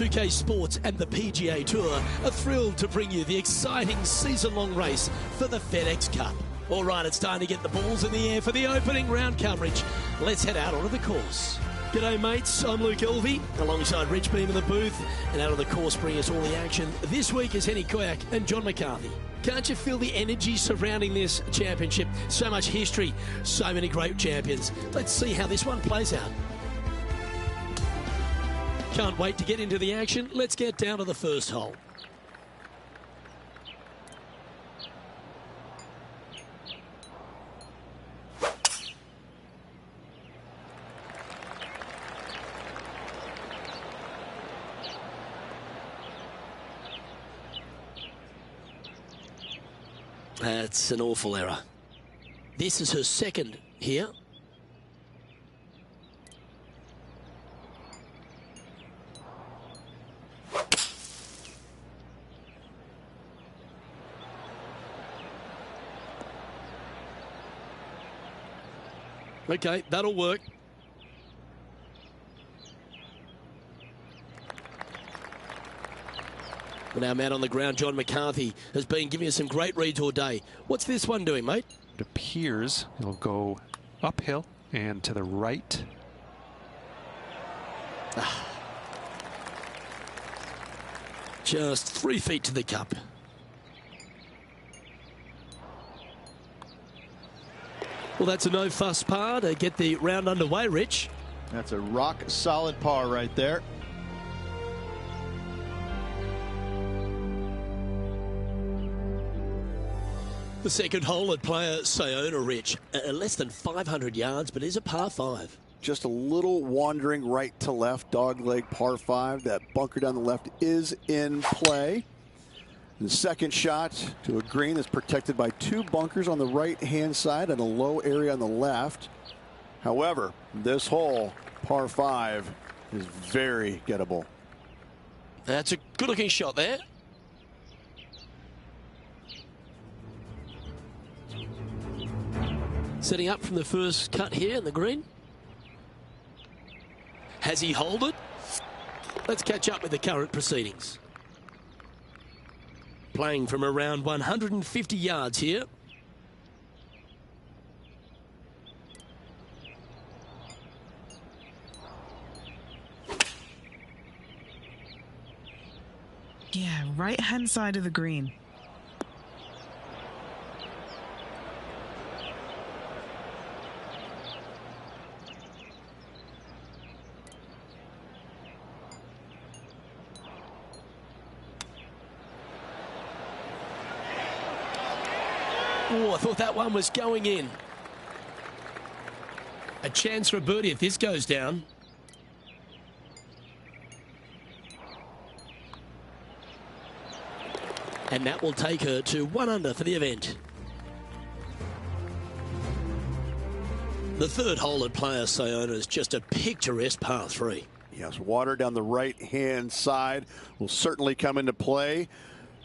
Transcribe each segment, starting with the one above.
2K Sports and the PGA Tour are thrilled to bring you the exciting season-long race for the FedEx Cup. All right, it's time to get the balls in the air for the opening round coverage. Let's head out onto the course. G'day mates, I'm Luke Elvey, alongside Rich Beam in the booth, and out of the course bringing us all the action this week is Henny Koyak and John McCarthy. Can't you feel the energy surrounding this championship? So much history, so many great champions. Let's see how this one plays out. Can't wait to get into the action. Let's get down to the first hole. That's an awful error. This is her second here. Okay, that'll work. Well, our man on the ground, John McCarthy, has been giving us some great reads all day. What's this one doing, mate? It appears it'll go uphill and to the right. Just 3 feet to the cup. Well, that's a no-fuss par to get the round underway, Rich. That's a rock-solid par right there. The second hole at player Sayona, Rich. Less than 500 yards, but is a par 5. Just a little wandering right to left, dogleg par 5. That bunker down the left is in play. The second shot to a green that's protected by 2 bunkers on the right-hand side and a low area on the left. However, this hole, par 5, is very gettable. That's a good-looking shot there. Setting up from the first cut here in the green. Has he holed it? Let's catch up with the current proceedings. Playing from around 150 yards here. Yeah, right-hand side of the green. Oh, I thought that one was going in. A chance for a birdie if this goes down. And that will take her to 1 under for the event. The third hole at player Sayona is just a picturesque par 3. Yes, water down the right-hand side will certainly come into play.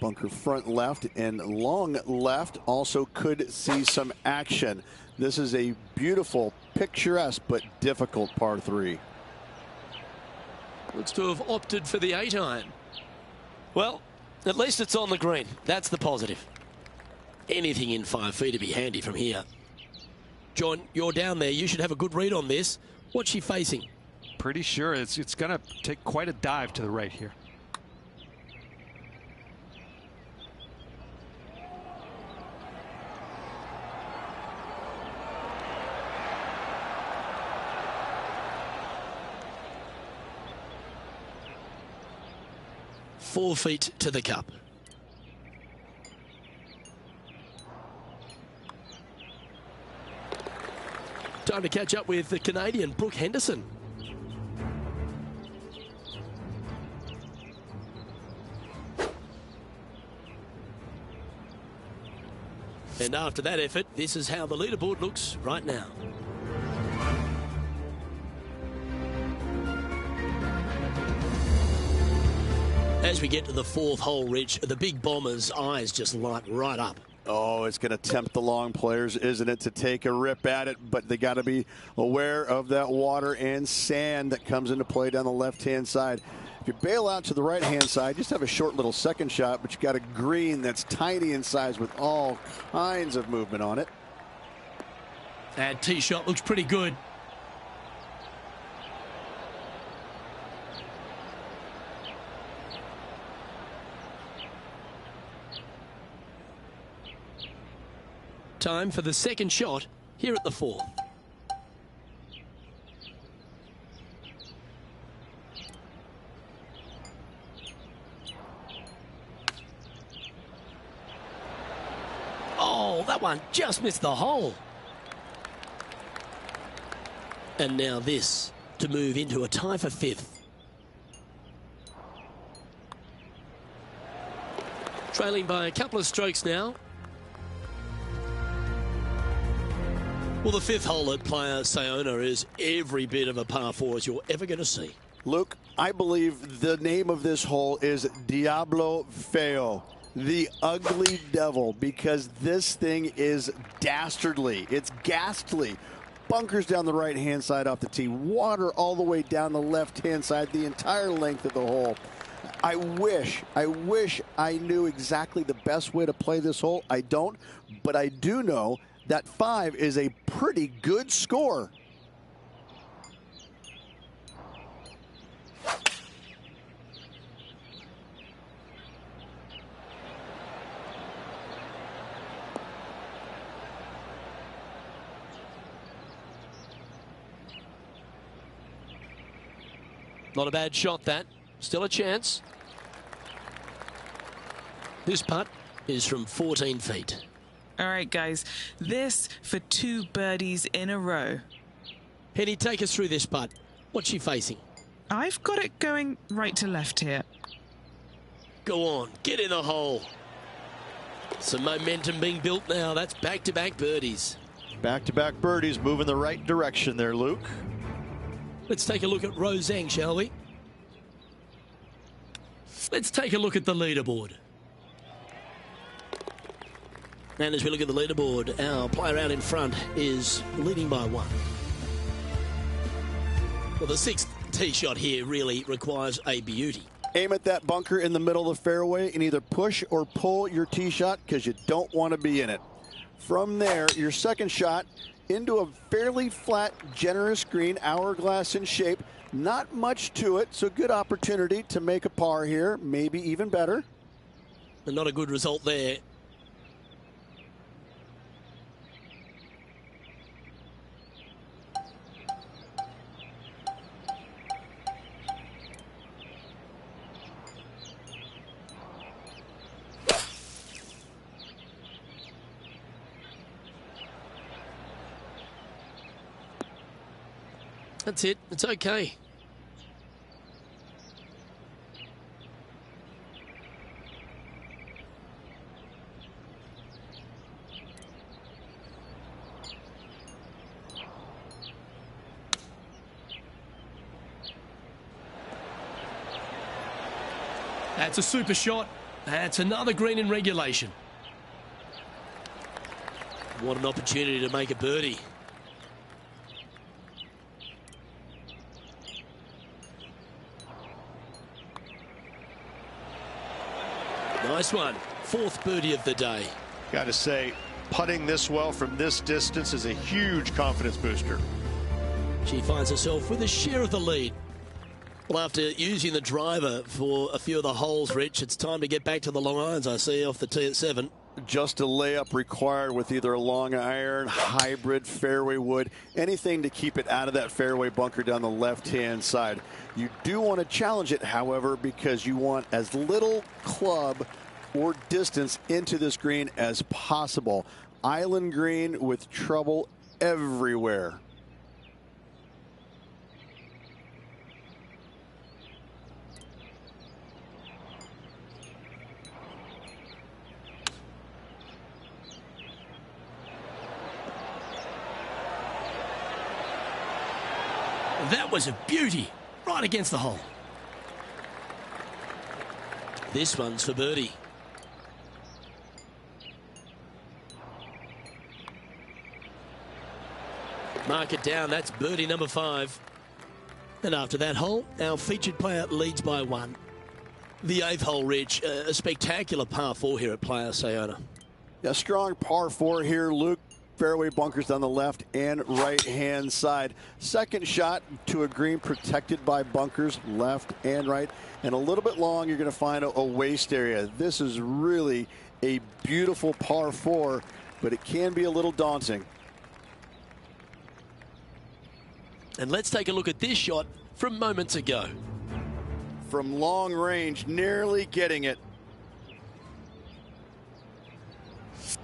Bunker front left and long left also could see some action. This is a beautiful, picturesque, but difficult par 3. Looks to have opted for the 8-iron. Well, at least it's on the green. That's the positive. Anything in 5 feet to be handy from here. John, you're down there. You should have a good read on this. What's she facing? Pretty sure it's going to take quite a dive to the right here. Four feet to the cup. Time to catch up with the Canadian Brooke Henderson. And after that effort, this is how the leaderboard looks right now. As we get to the fourth hole, Rich, the big bomber's eyes just light right up. Oh, it's going to tempt the long players, isn't it, to take a rip at it? But they got to be aware of that water and sand that comes into play down the left-hand side. If you bail out to the right-hand side, just have a short little second shot, but you got a green that's tiny in size with all kinds of movement on it. That tee shot looks pretty good. Time for the second shot here at the 4th. Oh, that one just missed the hole. And now this to move into a tie for 5th. Trailing by a couple of strokes now. Well, the 5th hole at Playa Sayona is every bit of a par 4 as you're ever going to see. Luke, I believe the name of this hole is Diablo Feo, the ugly devil, because this thing is dastardly. It's ghastly. Bunkers down the right-hand side off the tee, water all the way down the left-hand side, the entire length of the hole. I wish I knew exactly the best way to play this hole. I don't, but I do know that 5 is a pretty good score. Not a bad shot, that. Still a chance. This putt is from 14 feet. All right, guys, this for 2 birdies in a row. Henny, take us through this putt. What's she facing? I've got it going right to left here. Go on, get in the hole. Some momentum being built now. That's back-to-back birdies. Back-to-back birdies, move in the right direction there, Luke. Let's take a look at Roseng, shall we? Let's take a look at the leaderboard. And as we look at the leaderboard, our player out in front is leading by 1. Well, the 6th tee shot here really requires a beauty. Aim at that bunker in the middle of the fairway and either push or pull your tee shot because you don't want to be in it. From there, your second shot into a fairly flat, generous green, hourglass in shape. Not much to it, so good opportunity to make a par here, maybe even better. And not a good result there. That's it. It's okay. That's a super shot. That's another green in regulation. What an opportunity to make a birdie. Nice one. 4th birdie of the day. Got to say, putting this well from this distance is a huge confidence booster. She finds herself with a share of the lead. Well, after using the driver for a few of the holes, Rich, it's time to get back to the long irons, I see, off the tee at 7. Just a layup required with either a long iron, hybrid, fairway wood, anything to keep it out of that fairway bunker down the left-hand side. You do want to challenge it, however, because you want as little club or distance into this green as possible. Island green with trouble everywhere. That was a beauty, right against the hole. This one's for birdie. Mark it down, that's birdie number 5. And after that hole, our featured player leads by 1. The 8th hole, Rich, a spectacular par 4 here at Playa Sayona. A strong par 4 here, Luke. Fairway bunkers down the left and right hand side. Second shot to a green protected by bunkers left and right, and a little bit long. You're going to find a waste area. This is really a beautiful par 4, but it can be a little daunting. And let's take a look at this shot from moments ago. From long range, nearly getting it.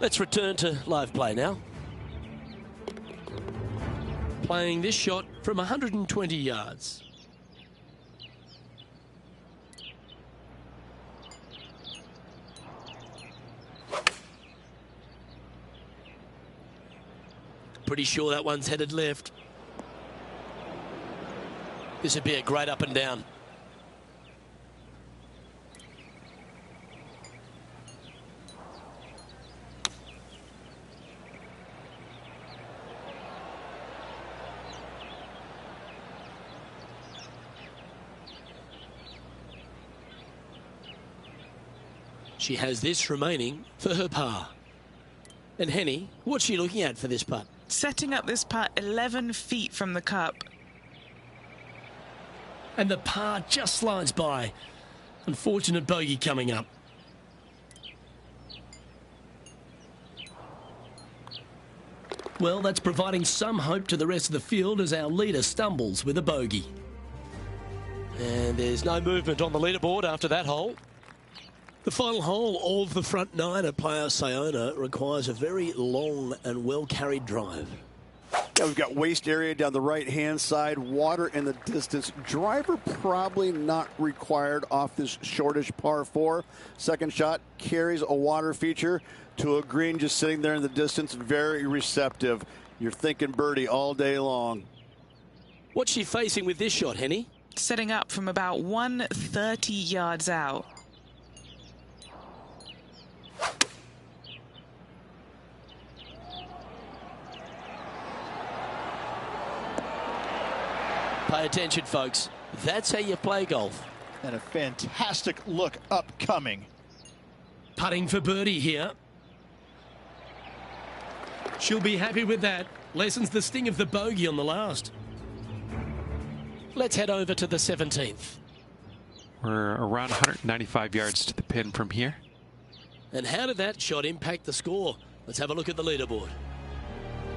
Let's return to live play now. Playing this shot from 120 yards. Pretty sure that one's headed left. This would be a great up and down. She has this remaining for her par. And Henny, what's she looking at for this putt? Setting up this putt 11 feet from the cup. And the par just slides by. Unfortunate bogey coming up. Well, that's providing some hope to the rest of the field as our leader stumbles with a bogey. And there's no movement on the leaderboard after that hole. The final hole of the front 9 at Playa Sayona requires a very long and well-carried drive. Yeah, we've got waste area down the right-hand side, water in the distance. Driver probably not required off this shortish par 4. Second shot carries a water feature to a green just sitting there in the distance. Very receptive. You're thinking birdie all day long. What's she facing with this shot, Henny? Setting up from about 130 yards out. Pay attention, folks. That's how you play golf. And a fantastic look upcoming. Putting for birdie here. She'll be happy with that. Lessens the sting of the bogey on the last. Let's head over to the 17th. We're around 195 yards to the pin from here. And how did that shot impact the score? Let's have a look at the leaderboard.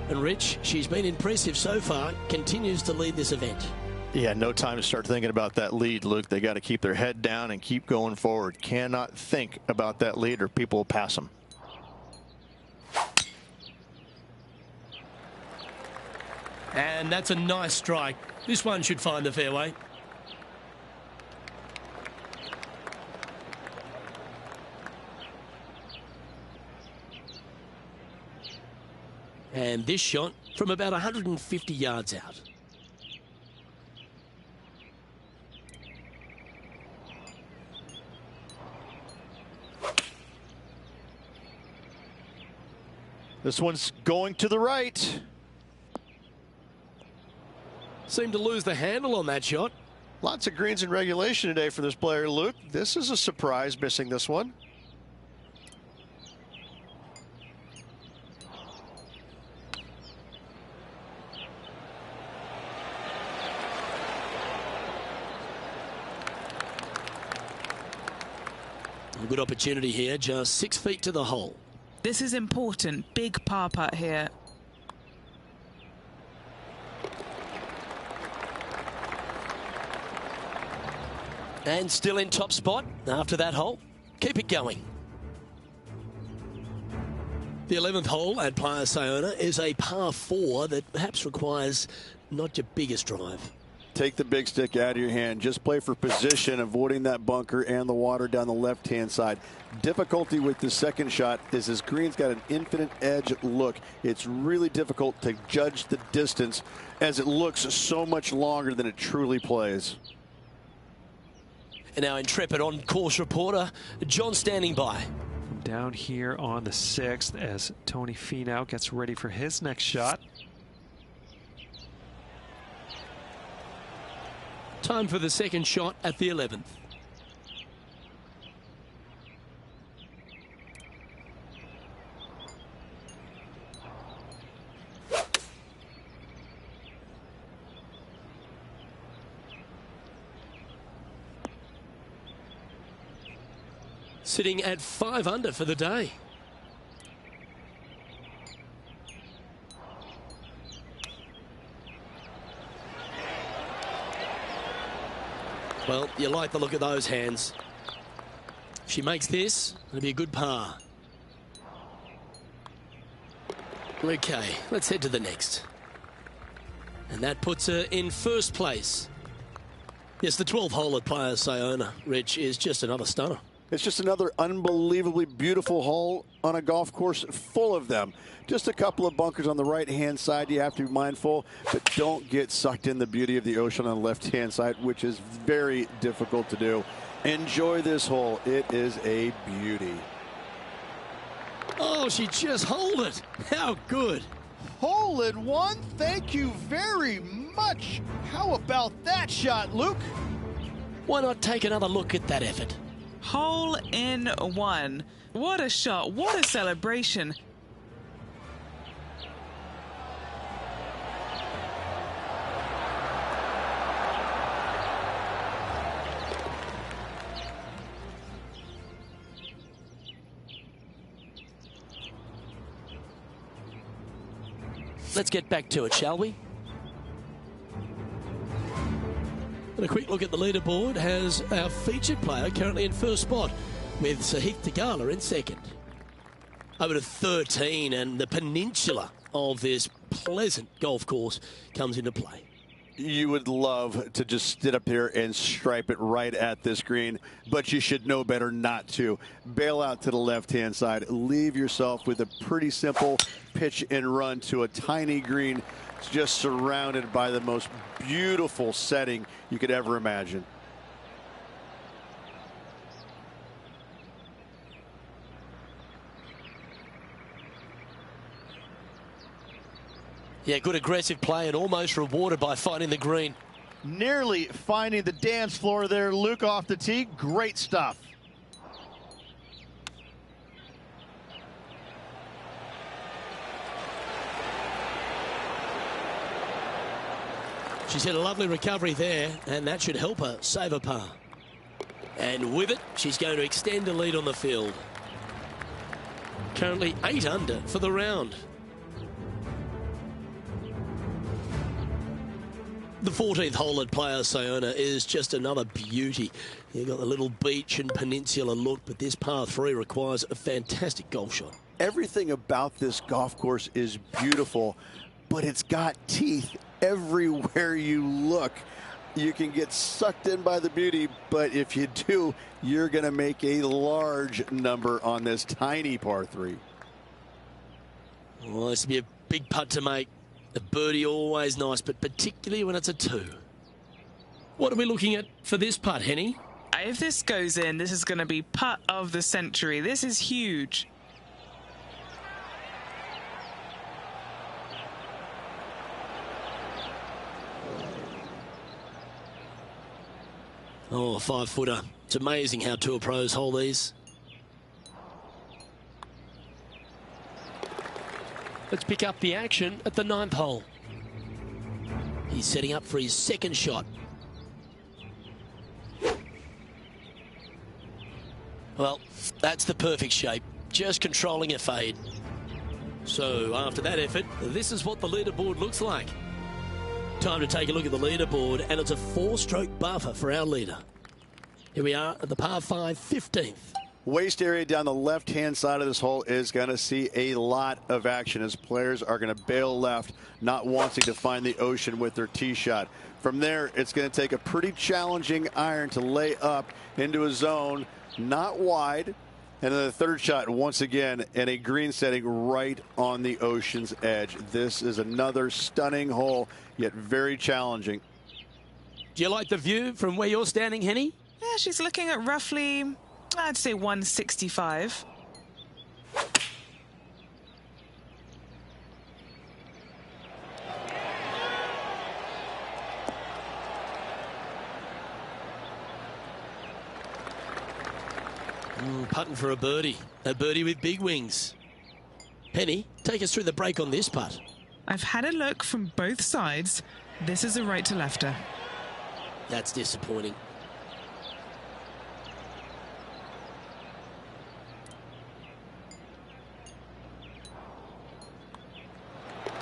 And Rich, she's been impressive so far, continues to lead this event. Yeah, no time to start thinking about that lead, Luke. They got to keep their head down and keep going forward. Cannot think about that lead or people will pass them. And that's a nice strike. This one should find the fairway. And this shot from about 150 yards out. This one's going to the right. Seemed to lose the handle on that shot. Lots of greens in regulation today for this player, Luke. This is a surprise, missing this one. A good opportunity here, just 6 feet to the hole. This is important. Big par putt here. And still in top spot after that hole. Keep it going. The 11th hole at Playa Sayona is a par 4 that perhaps requires not your biggest drive. Take the big stick out of your hand. Just play for position, avoiding that bunker and the water down the left-hand side. Difficulty with the second shot is this green's got an infinite edge look. It's really difficult to judge the distance as it looks so much longer than it truly plays. And our intrepid on-course reporter, John, standing by. Down here on the 6th as Tony Finau gets ready for his next shot. Time for the second shot at the 11th. Sitting at 5 under for the day. Well, you like the look of those hands. If she makes this, it'll be a good par. Okay, let's head to the next. And that puts her in first place. Yes, the 12th hole at Players Sayona, Rich, is just another stunner. It's just another unbelievably beautiful hole on a golf course full of them. Just a couple of bunkers on the right-hand side you have to be mindful, but don't get sucked in the beauty of the ocean on the left-hand side, which is very difficult to do. Enjoy this hole. It is a beauty. Oh, she just holed it. How good. Hole in one. Thank you very much. How about that shot, Luke? Why not take another look at that effort? Hole in one. What a shot. What a celebration. Let's get back to it, shall we? And a quick look at the leaderboard has our featured player currently in first spot, with Sahith Tagala in second. Over to 13, and the peninsula of this pleasant golf course comes into play. You would love to just sit up there and stripe it right at this green, but you should know better not to. Bail out to the left-hand side. Leave yourself with a pretty simple pitch and run to a tiny green, just surrounded by the most beautiful setting you could ever imagine. Yeah, good aggressive play and almost rewarded by finding the green. Nearly finding the dance floor there, Luke, off the tee. Great stuff. She's had a lovely recovery there, and that should help her save a par. And with it, she's going to extend a lead on the field. Currently 8 under for the round. The 14th hole at Players Sayona is just another beauty. You've got the little beach and peninsula look, but this par 3 requires a fantastic golf shot. Everything about this golf course is beautiful, but it's got teeth everywhere you look. You can get sucked in by the beauty, but if you do, you're going to make a large number on this tiny par 3. Well, this will be a big putt to make. A birdie always nice, but particularly when it's a 2. What are we looking at for this putt, Henny? If this goes in, this is going to be putt of the century. This is huge. Oh, a 5-footer. It's amazing how tour pros hold these. Let's pick up the action at the 9th hole. He's setting up for his second shot. Well, that's the perfect shape. Just controlling a fade. So after that effort, this is what the leaderboard looks like. Time to take a look at the leaderboard, and it's a 4-stroke buffer for our leader. Here we are at the par 5 15th. Waist area down the left-hand side of this hole is going to see a lot of action as players are going to bail left, not wanting to find the ocean with their tee shot. From there, it's going to take a pretty challenging iron to lay up into a zone, not wide. And then the third shot, once again, in a green setting right on the ocean's edge. This is another stunning hole, yet very challenging. Do you like the view from where you're standing, Henny? Yeah, she's looking at roughly, I'd say 165. Putting for a birdie with big wings. Penny, take us through the break on this putt. I've had a look from both sides. This is a right to lefter. That's disappointing.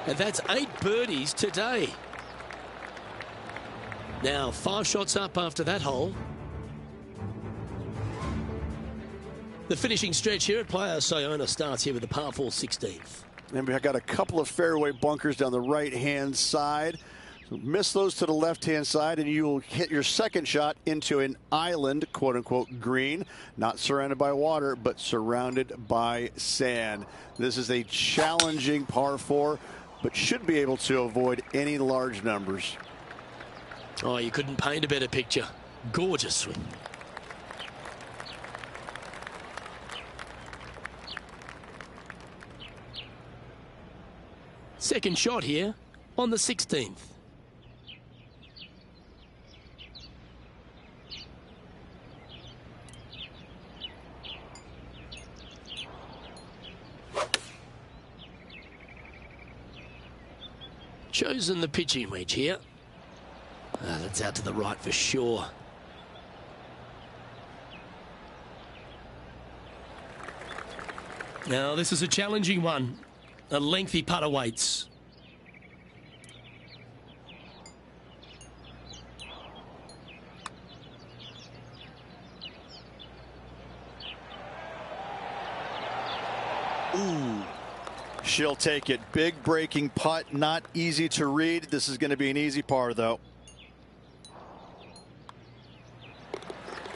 And that's 8 birdies today. Now 5 shots up after that hole. The finishing stretch here at Playa Sayona starts here with the par 4 16th. And we've got a couple of fairway bunkers down the right-hand side. So miss those to the left-hand side, and you'll hit your second shot into an island, quote-unquote, green. Not surrounded by water, but surrounded by sand. This is a challenging par 4, but should be able to avoid any large numbers. Oh, you couldn't paint a better picture. Gorgeous swing. Second shot here on the 16th. Chosen the pitching wedge here. That's out to the right for sure. Now this is a challenging one. A lengthy putt awaits. Ooh. She'll take it. Big breaking putt. Not easy to read. This is going to be an easy par, though.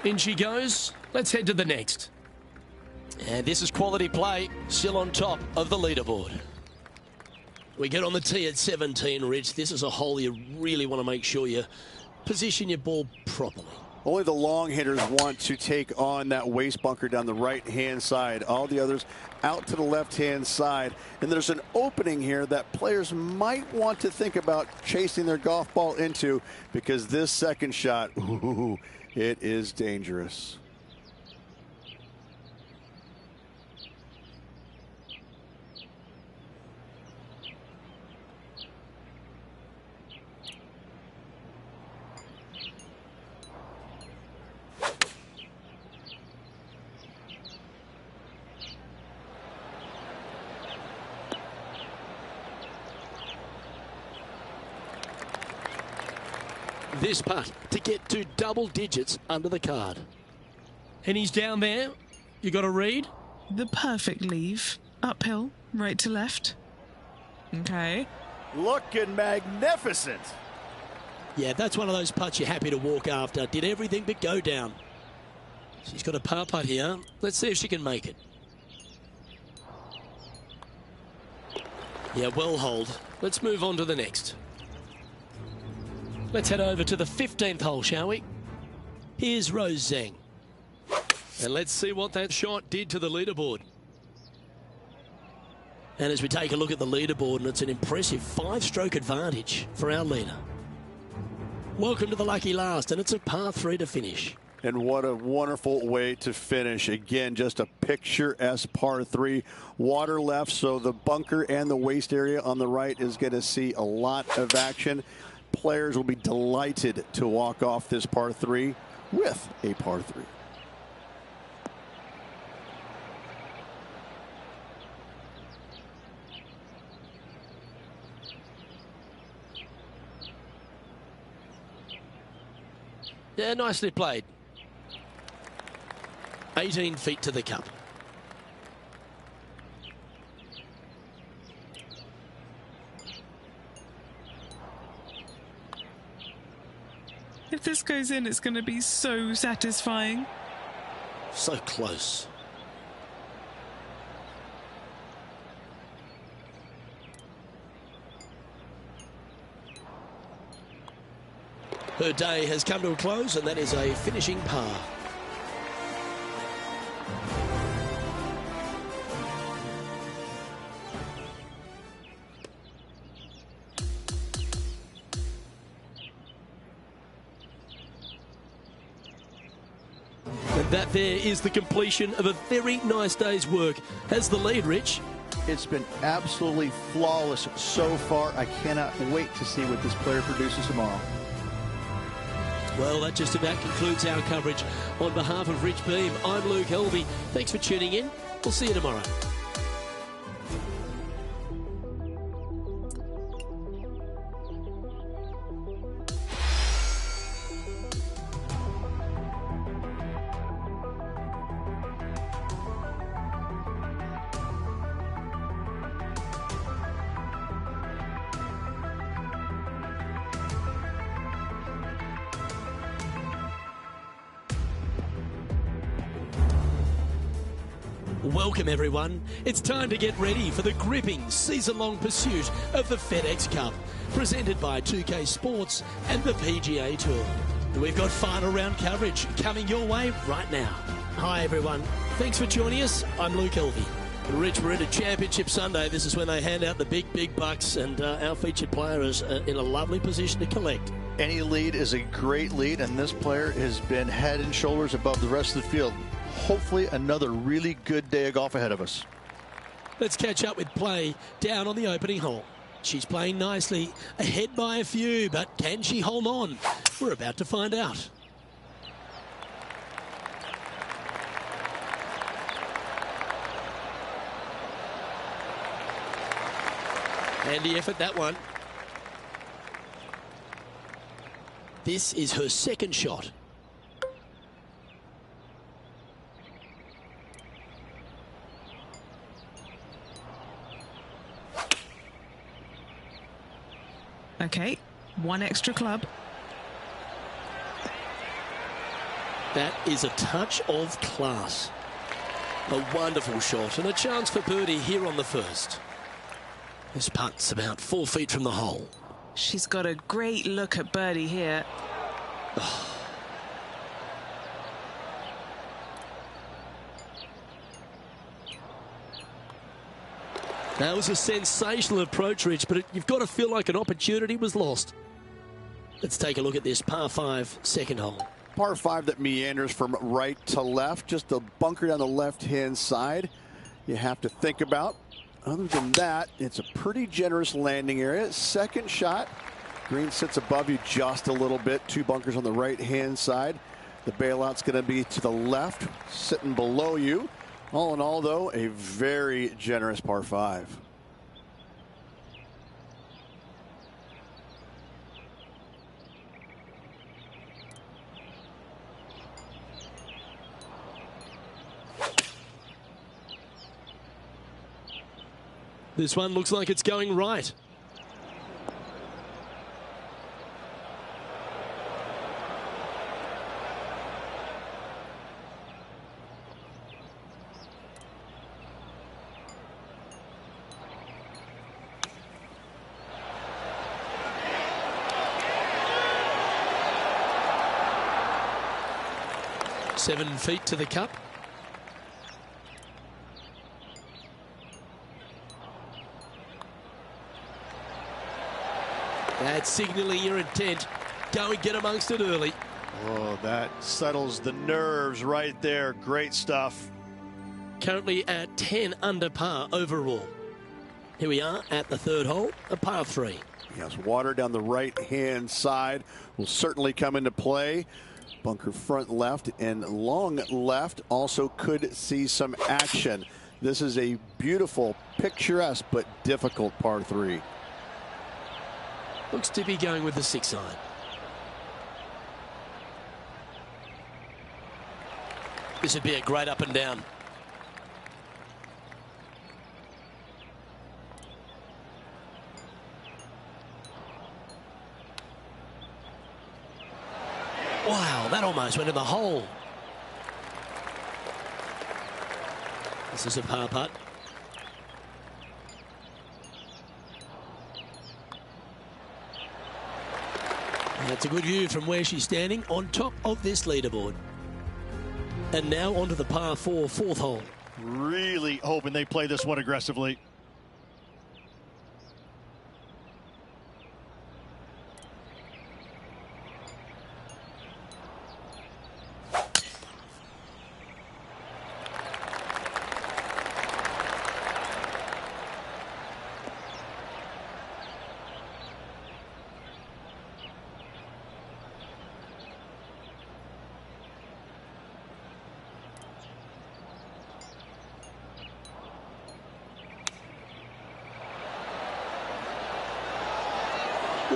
In she goes. Let's head to the next. And this is quality play, still on top of the leaderboard. We get on the tee at 17, Rich. This is a hole you really want to make sure you position your ball properly. Only the long hitters want to take on that waste bunker down the right-hand side. All the others out to the left-hand side. And there's an opening here that players might want to think about chasing their golf ball into, because this second shot, ooh, it is dangerous. This putt to get to double digits under the card. And he's down there. You got to read? The perfect leave. Uphill, right to left. Okay. Looking magnificent. Yeah, that's one of those putts you're happy to walk after. Did everything but go down. She's got a par putt here. Let's see if she can make it. Yeah, well hold. Let's move on to the next. Let's head over to the 15th hole, shall we? Here's Rose Zhang. And let's see what that shot did to the leaderboard. And as we take a look at the leaderboard, and it's an impressive 5-stroke advantage for our leader. Welcome to the lucky last, and it's a par 3 to finish. And what a wonderful way to finish. Again, just a picturesque par 3. Water left, so the bunker and the waste area on the right is going to see a lot of action. Players will be delighted to walk off this par 3 with a par 3. Yeah, nicely played. 18 feet to the cup. If this goes in, it's going to be so satisfying. So close. Her day has come to a close, and that is a finishing par. And That there is the completion of a very nice day's work. Has the lead, Rich? It's been absolutely flawless so far. I cannot wait to see what this player produces tomorrow. Well, that just about concludes our coverage. On behalf of Rich Beam, I'm Luke Helvey. Thanks for tuning in. We'll see you tomorrow. Welcome everyone. It's time to get ready for the gripping season-long pursuit of the FedEx Cup, presented by 2K Sports and the PGA Tour. We've got final round coverage coming your way right now. Hi everyone. Thanks for joining us. I'm Luke Helvey. Rich, we're into Championship Sunday. This is when they hand out the big bucks, and our featured player is in a lovely position to collect. Any lead is a great lead, and this player has been head and shoulders above the rest of the field. Hopefully another really good day of golf ahead of us. Let's catch up with play down on the opening hole. She's playing nicely, ahead by a few, but can she hold on? We're about to find out. Handy effort, that one. This is her second shot. Okay, one extra club. That is a touch of class. A wonderful shot and a chance for birdie here on the first. This putt's about 4 feet from the hole. She's got a great look at birdie here. Oh. That was a sensational approach, Rich, but you've got to feel like an opportunity was lost. Let's take a look at this par 5 second hole. Par 5 that meanders from right to left, just a bunker down the left-hand side you have to think about. Other than that, it's a pretty generous landing area. Second shot, green sits above you just a little bit. 2 bunkers on the right-hand side. The bailout's going to be to the left, sitting below you. All in all, though, a very generous par 5. This one looks like it's going right. Seven feet to the cup. That's signaling your intent. Go and get amongst it early. Oh, that settles the nerves right there. Great stuff. Currently at 10 under par overall. Here we are at the third hole, a par 3. Yes, water down the right-hand side will certainly come into play. Bunker front left and long left also could see some action. This is a beautiful, picturesque, but difficult par 3. Looks to be going with the 6-iron. This would be a great up and down. Wow, that almost went in the hole. This is a par putt. That's a good view from where she's standing on top of this leaderboard. And now onto the par 4 fourth hole. Really hoping they play this one aggressively.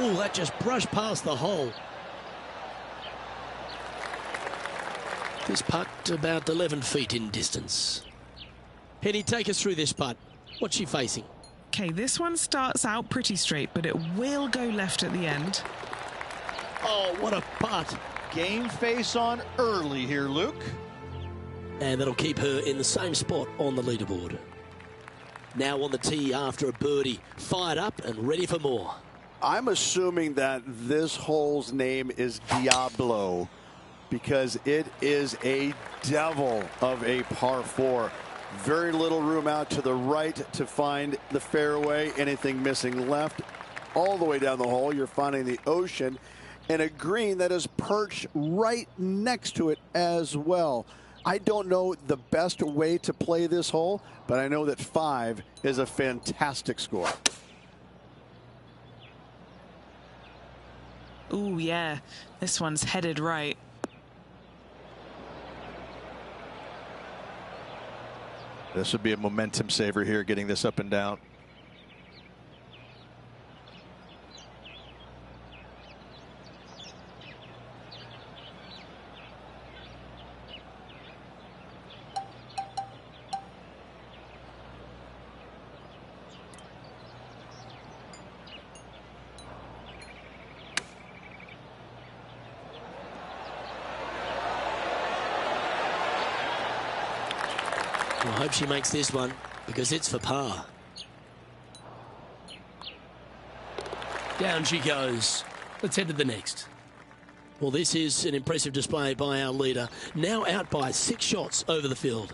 Oh, that just brushed past the hole. This putt about 11 feet in distance. Henny, take us through this putt. What's she facing? Okay, this one starts out pretty straight, but it will go left at the end. Oh, what a putt. Game face on early here, Luke. And that'll keep her in the same spot on the leaderboard. Now on the tee after a birdie, fired up and ready for more. I'm assuming that this hole's name is Diablo because it is a devil of a par 4. Very little room out to the right to find the fairway. Anything missing left. All the way down the hole, you're finding the ocean and a green that is perched right next to it as well. I don't know the best way to play this hole, but I know that 5 is a fantastic score. Ooh, yeah. This one's headed right. This would be a momentum saver here, getting this up and down. I hope she makes this one because it's for par. Down she goes. Let's head to the next. Well, this is an impressive display by our leader. Now out by 6 shots over the field.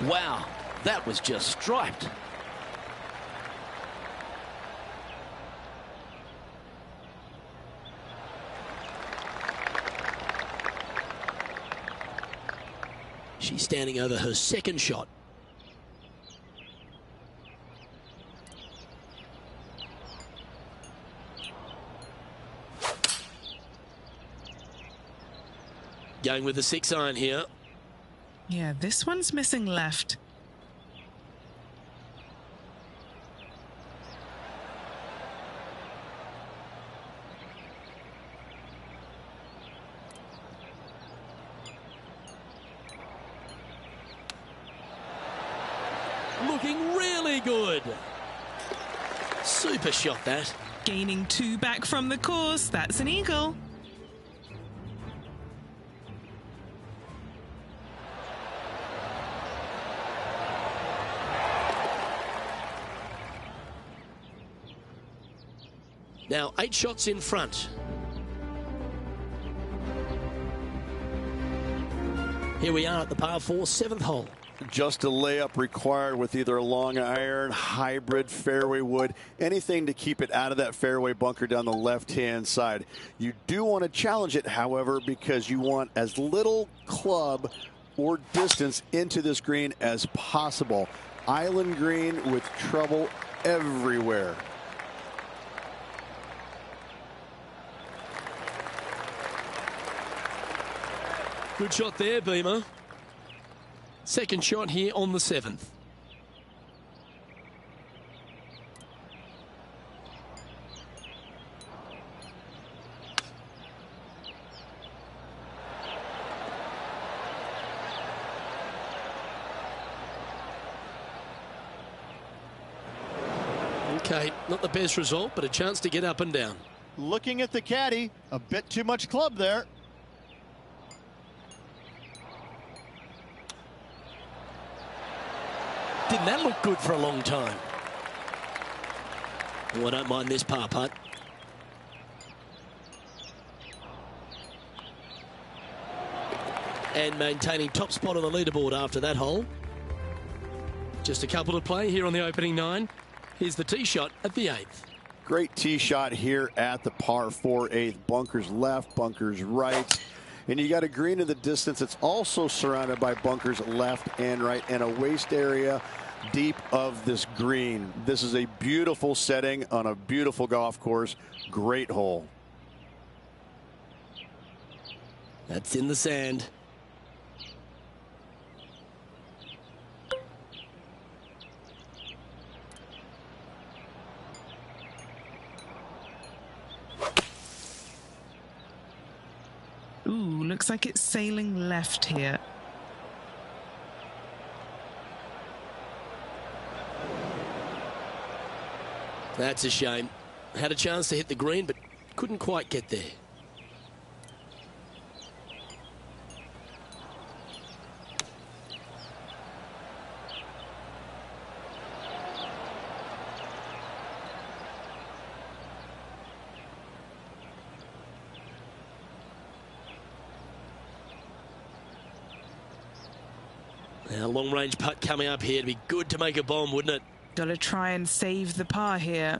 Wow, that was just striped. She's standing over her second shot. Going with the 6-iron here. Yeah, this one's missing left. Looking really good. Super shot that. Gaining 2 back from the course. That's an eagle. Now 8 shots in front. Here we are at the par 4 7th hole. Just a layup required with either a long iron, hybrid, fairway wood, anything to keep it out of that fairway bunker down the left-hand side. You do want to challenge it, however, because you want as little club or distance into this green as possible. Island green with trouble everywhere. Good shot there, Beamer. Second shot here on the 7th. Okay, not the best result, but a chance to get up and down. Looking at the caddy, a bit too much club there. Didn't that look good for a long time? Oh, I don't mind this par putt. And maintaining top spot on the leaderboard after that hole. Just a couple to play here on the opening 9. Here's the tee shot at the 8th. Great tee shot here at the par 4 8th. Bunkers left, bunkers right. And you got a green in the distance. It's also surrounded by bunkers left and right and a waste area deep of this green. This is a beautiful setting on a beautiful golf course. Great hole. That's in the sand. looks like it's sailing left here. That's a shame. Had a chance to hit the green, but couldn't quite get there. Now, long-range putt coming up here. It'd be good to make a bomb, wouldn't it? Got to try and save the par here.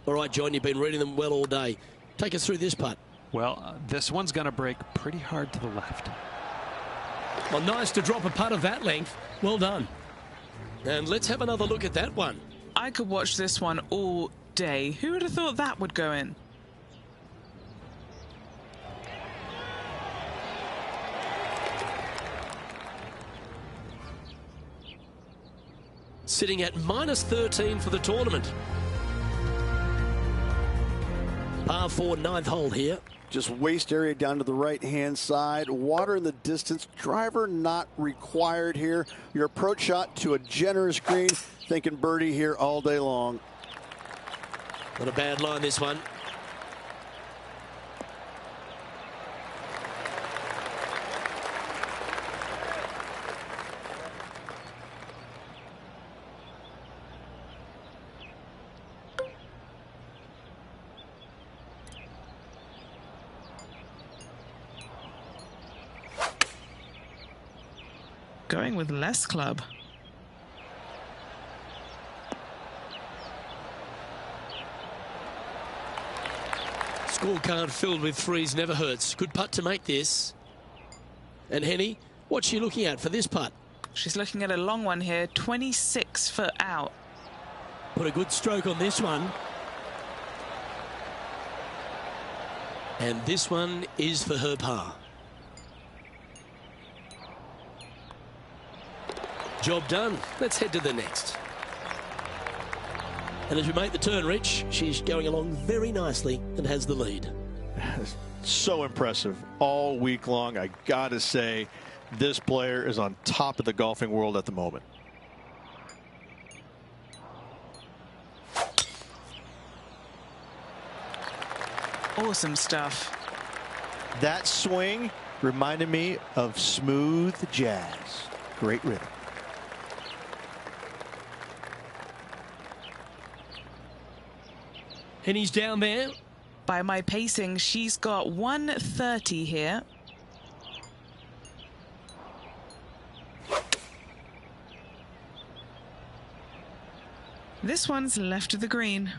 All right, John, you've been reading them well all day. Take us through this putt. Well, this one's going to break pretty hard to the left. Well, nice to drop a putt of that length. Well done. And let's have another look at that one. I could watch this one all day. Who would have thought that would go in? Sitting at -13 for the tournament. Par 4, 9th hole here. Just waist area down to the right-hand side. Water in the distance. Driver not required here. Your approach shot to a generous green. Thinking birdie here all day long. Not a bad line, this one. Going with less club. Scorecard filled with threes never hurts. Good putt to make this. And Henny, what's she looking at for this putt? She's looking at a long one here, 26 foot out. Put a good stroke on this one. And this one is for her par. Job done. Let's head to the next. And as we make the turn, Rich, she's going along very nicely and has the lead. So impressive all week long. I gotta say, this player is on top of the golfing world at the moment. Awesome stuff. That swing reminded me of smooth jazz. Great rhythm. And he's down there. By my pacing, she's got 130 here. This one's left of the green.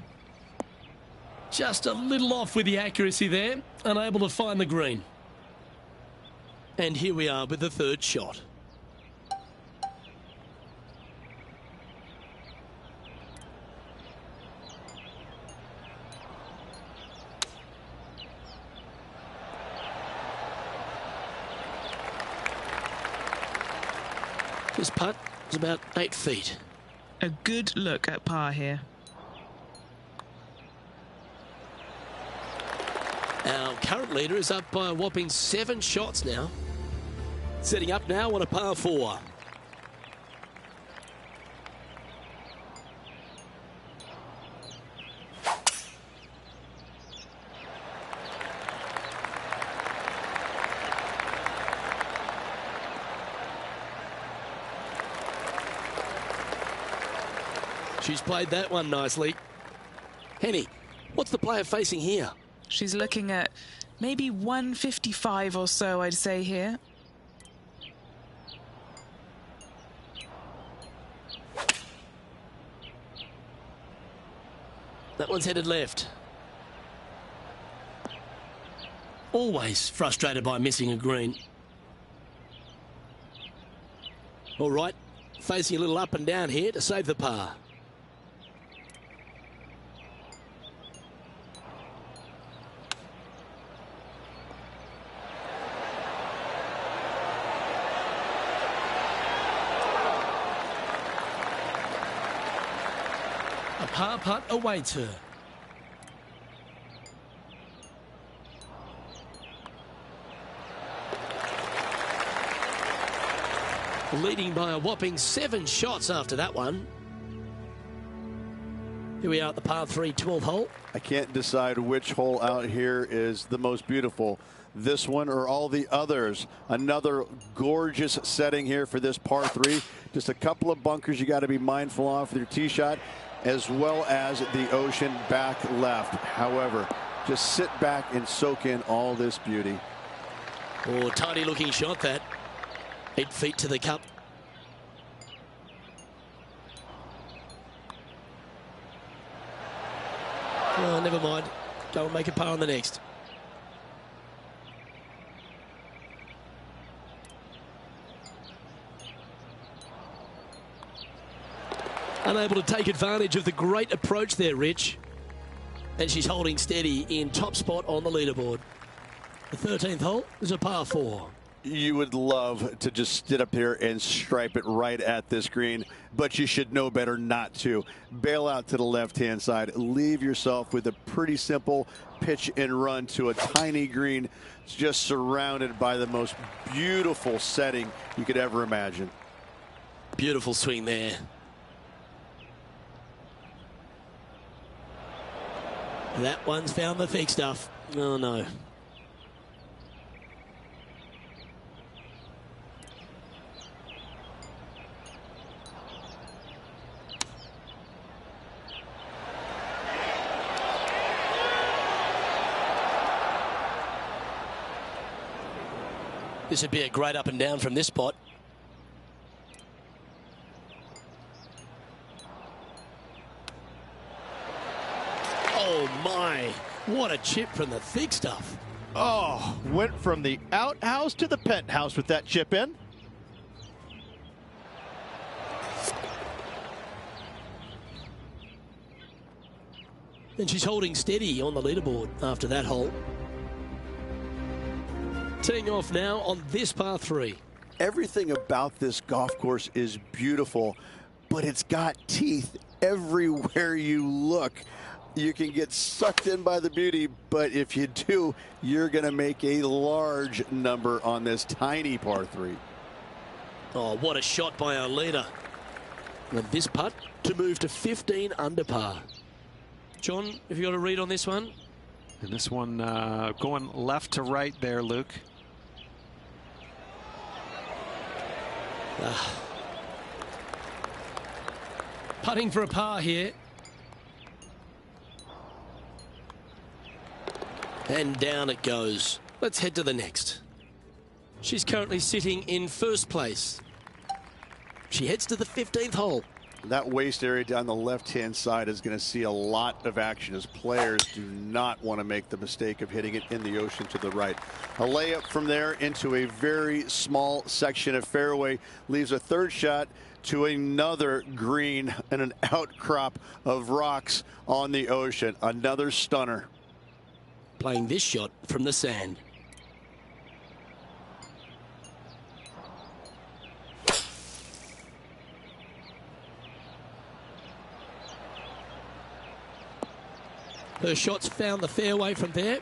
Just a little off with the accuracy there. Unable to find the green. And here we are with the third shot. This putt is about 8 feet. A good look at par here. Our current leader is up by a whopping 7 shots now. Setting up now on a par 4. She's played that one nicely. Henny, what's the player facing here? She's looking at maybe 155 or so, I'd say here. That one's headed left. Always frustrated by missing a green. All right, facing a little up and down here to save the par. A par putt awaits her. leading by a whopping 7 shots after that one. Here we are at the par 3 12th hole. I can't decide which hole out here is the most beautiful, this one or all the others. Another gorgeous setting here for this par 3. Just a couple of bunkers you got to be mindful of for your tee shot, as well as the ocean back left. However, just sit back and soak in all this beauty. Oh, tidy looking shot that. 8 feet to the cup. Oh, never mind. Go and make a par on the next. Unable to take advantage of the great approach there, Rich. And she's holding steady in top spot on the leaderboard. The 13th hole is a par 4. You would love to just sit up here and stripe it right at this green, but you should know better not to. Bail out to the left-hand side. Leave yourself with a pretty simple pitch and run to a tiny green. It's just surrounded by the most beautiful setting you could ever imagine. Beautiful swing there. That one's found the thick stuff. Oh, no. This would be a great up and down from this spot. Oh my, what a chip from the thick stuff. Oh, went from the outhouse to the penthouse with that chip in. And she's holding steady on the leaderboard after that hole. Teeing off now on this par 3. Everything about this golf course is beautiful, but it's got teeth everywhere you look. You can get sucked in by the beauty, but if you do, you're going to make a large number on this tiny par 3. Oh, what a shot by our leader. And this putt to move to 15 under par. John, have you got a read on this one? And this one going left to right there, Luke. Putting for a par here. And down it goes. Let's head to the next. She's currently sitting in first place. She heads to the 15th hole. That waist area down the left-hand side is going to see a lot of action, as players do not want to make the mistake of hitting it in the ocean to the right. A layup from there into a very small section of fairway leaves a third shot to another green and an outcrop of rocks on the ocean. Another stunner. Playing this shot from the sand. Her shots found the fairway from there.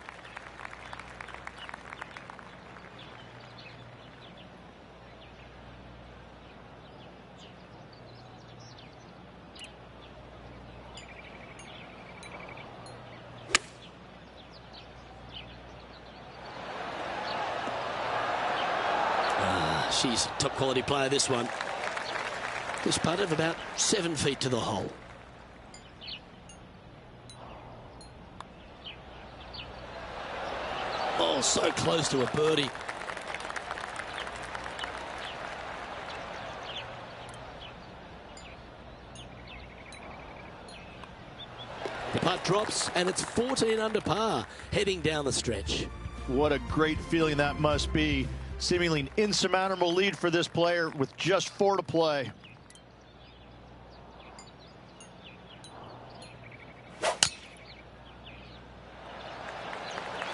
She's a top quality player, this one. This putt of about 7 feet to the hole. Oh, so close to a birdie. The putt drops, and it's 14 under par, heading down the stretch. What a great feeling that must be. Seemingly an insurmountable lead for this player with just 4 to play.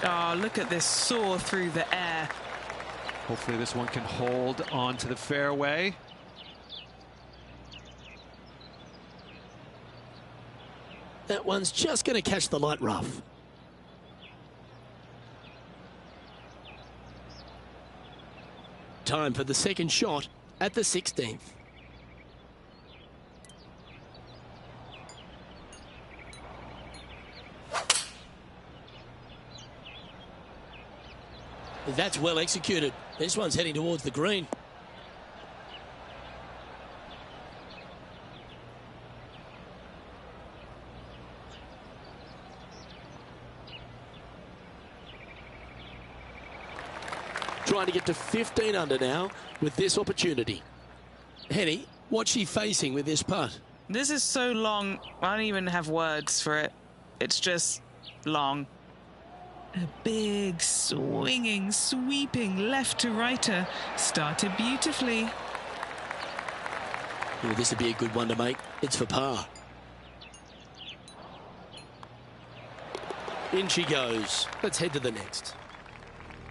Oh, look at this soar through the air. Hopefully this one can hold on to the fairway. That one's just going to catch the light rough. Time for the second shot at the 16th. That's well executed. This one's heading towards the green. Trying to get to 15 under now with this opportunity. Henny, what's she facing with this putt? This is so long, I don't even have words for it. It's just long. A big, swinging, sweeping left-to-righter. Started beautifully. Oh, this would be a good one to make. It's for par. In she goes. Let's head to the next.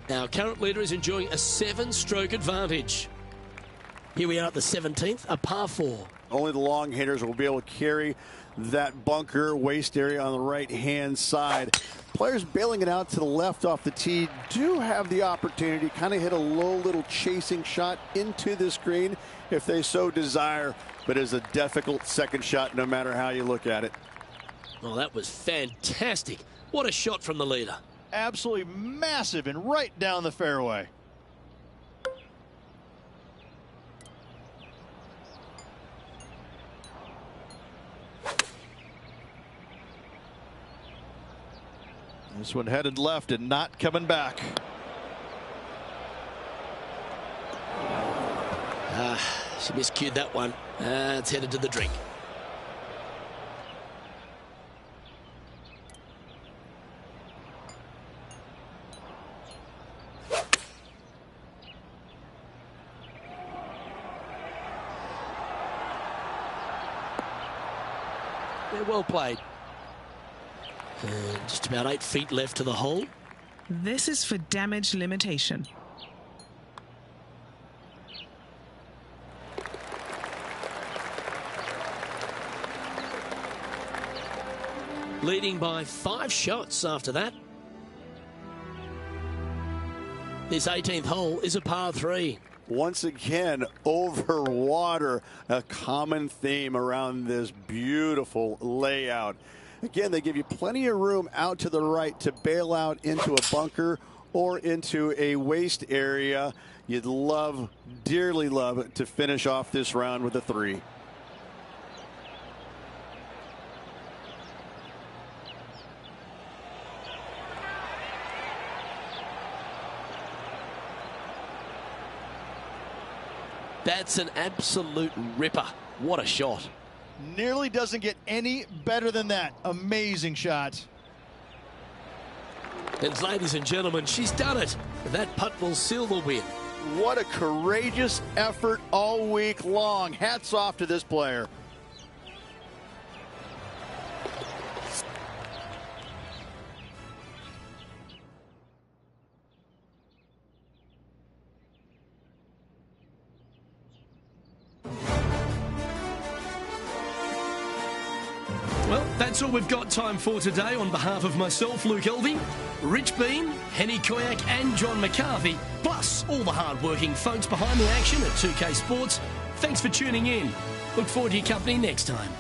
Our current leader is enjoying a 7-stroke advantage. Here we are at the 17th, a par 4. Only the long hitters will be able to carry that bunker waist area on the right-hand side. Players bailing it out to the left off the tee do have the opportunity to kind of hit a low little chasing shot into this green if they so desire, but it's a difficult second shot no matter how you look at it. Oh, that was fantastic. What a shot from the leader. Absolutely massive and right down the fairway. This one headed left and not coming back. She miscued that one. It's headed to the drink. Yeah, well played. And just about 8 feet left to the hole. This is for damage limitation. Leading by 5 shots after that. This 18th hole is a par 3. Once again, over water, a common theme around this beautiful layout. Again, they give you plenty of room out to the right to bail out into a bunker or into a waste area. You'd love, dearly love, to finish off this round with a 3. That's an absolute ripper. What a shot. Nearly doesn't get any better than that. Amazing shot. And ladies and gentlemen, she's done it. That putt will seal the win. What a courageous effort all week long. Hats off to this player. Well, that's all we've got time for today. On behalf of myself, Luke Elvey, Rich Bean, Henny Koyak and John McCarthy, plus all the hard-working folks behind the action at 2K Sports, thanks for tuning in. Look forward to your company next time.